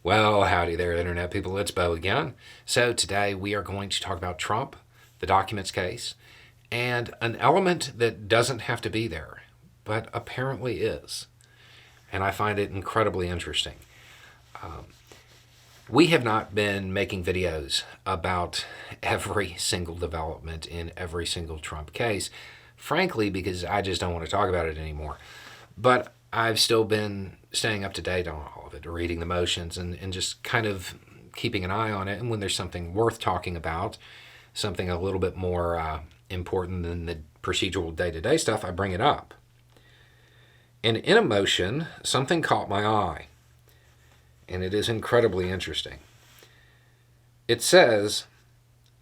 Well, howdy there, Internet people. It's Bo again. So, today we are going to talk about Trump, the documents case, and an element that doesn't have to be there, but apparently is. And I find it incredibly interesting. We have not been making videos about every single development in every single Trump case, frankly, because I just don't want to talk about it anymore. But I've still been staying up to date on all of it, reading the motions, and just kind of keeping an eye on it. And when there's something worth talking about, something a little bit more important than the procedural day to day stuff, I bring it up. And in a motion, something caught my eye, and it is incredibly interesting. It says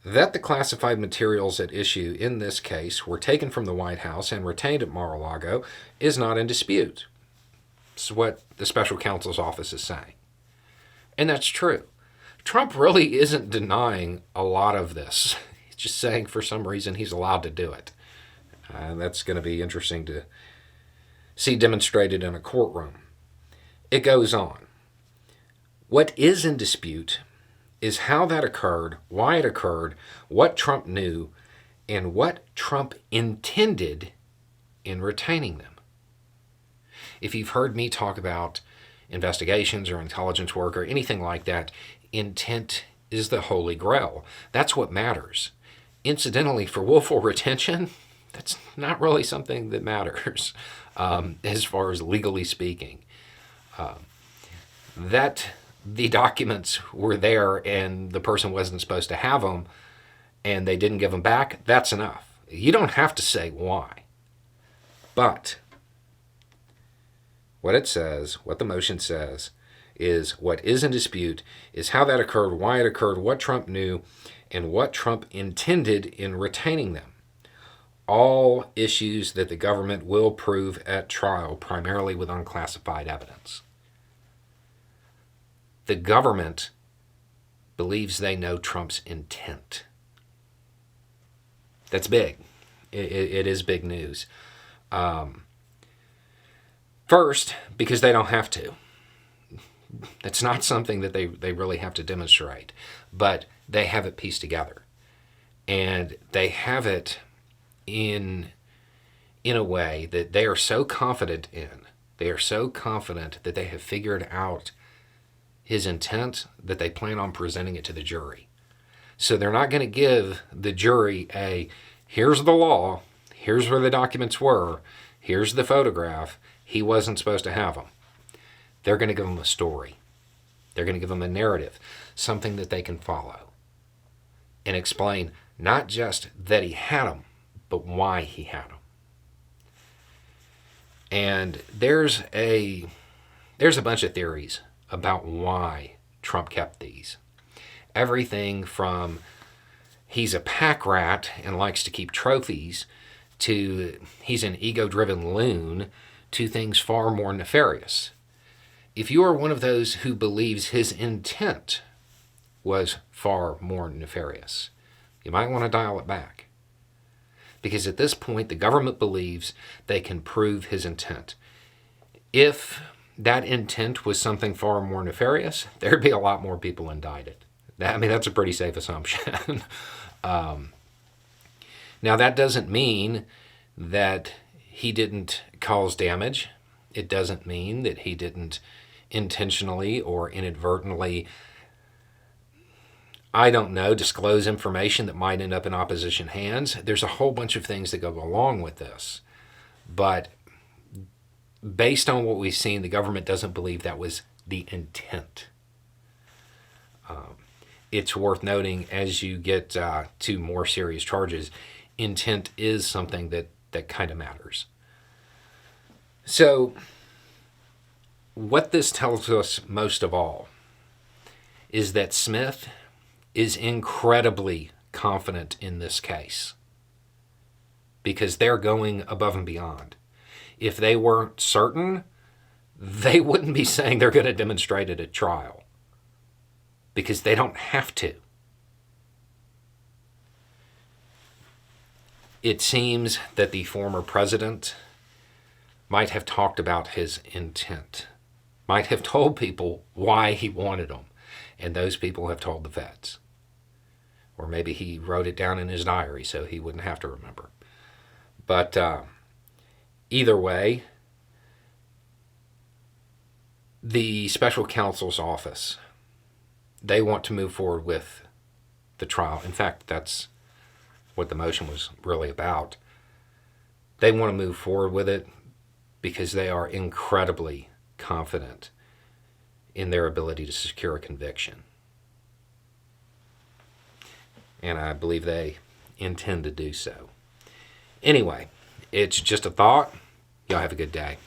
that the classified materials at issue in this case were taken from the White House and retained at Mar-a-Lago is not in dispute. It's what the special counsel's office is saying. And that's true. Trump really isn't denying a lot of this. He's just saying for some reason he's allowed to do it. That's going to be interesting to see demonstrated in a courtroom. It goes on. What is in dispute is how that occurred, why it occurred, what Trump knew, and what Trump intended in retaining them. If you've heard me talk about investigations or intelligence work or anything like that, intent is the holy grail. That's what matters. Incidentally, for willful retention, that's not really something that matters as far as legally speaking. That the documents were there and the person wasn't supposed to have them and they didn't give them back, that's enough. You don't have to say why. But what it says, what the motion says, is what is in dispute is how that occurred, why it occurred, what Trump knew, and what Trump intended in retaining them. All issues that the government will prove at trial, primarily with unclassified evidence. The government believes they know Trump's intent. That's big. It is big news. First, because they don't have to. That's not something that they really have to demonstrate. But they have it pieced together. And they have it in a way that they are so confident in. They are so confident that they have figured out his intent that they plan on presenting it to the jury. So they're not going to give the jury here's the law, here's where the documents were, here's the photograph, he wasn't supposed to have them. They're going to give them a story. They're going to give them a narrative, something that they can follow and explain not just that he had them, but why he had them. And there's a bunch of theories about why Trump kept these. Everything from he's a pack rat and likes to keep trophies to he's an ego-driven loon to things far more nefarious. If you are one of those who believes his intent was far more nefarious, you might want to dial it back. Because at this point, the government believes they can prove his intent. If that intent was something far more nefarious, there'd be a lot more people indicted. That's a pretty safe assumption. Now, that doesn't mean that he didn't cause damage. It doesn't mean that he didn't intentionally or inadvertently, disclose information that might end up in opposition hands. There's a whole bunch of things that go along with this. But based on what we've seen, the government doesn't believe that was the intent. It's worth noting as you get to more serious charges, intent is something that kind of matters. So what this tells us most of all is that Smith is incredibly confident in this case because they're going above and beyond. If they weren't certain, they wouldn't be saying they're going to demonstrate it at trial because they don't have to. It seems that the former president might have talked about his intent might have told people why he wanted them, and those people have told the feds. Or maybe he wrote it down in his diary so he wouldn't have to remember. But either way, the special counsel's office, they want to move forward with the trial. In fact, that's what the motion was really about. They want to move forward with it because they are incredibly confident in their ability to secure a conviction. And I believe they intend to do so. Anyway, it's just a thought. Y'all have a good day.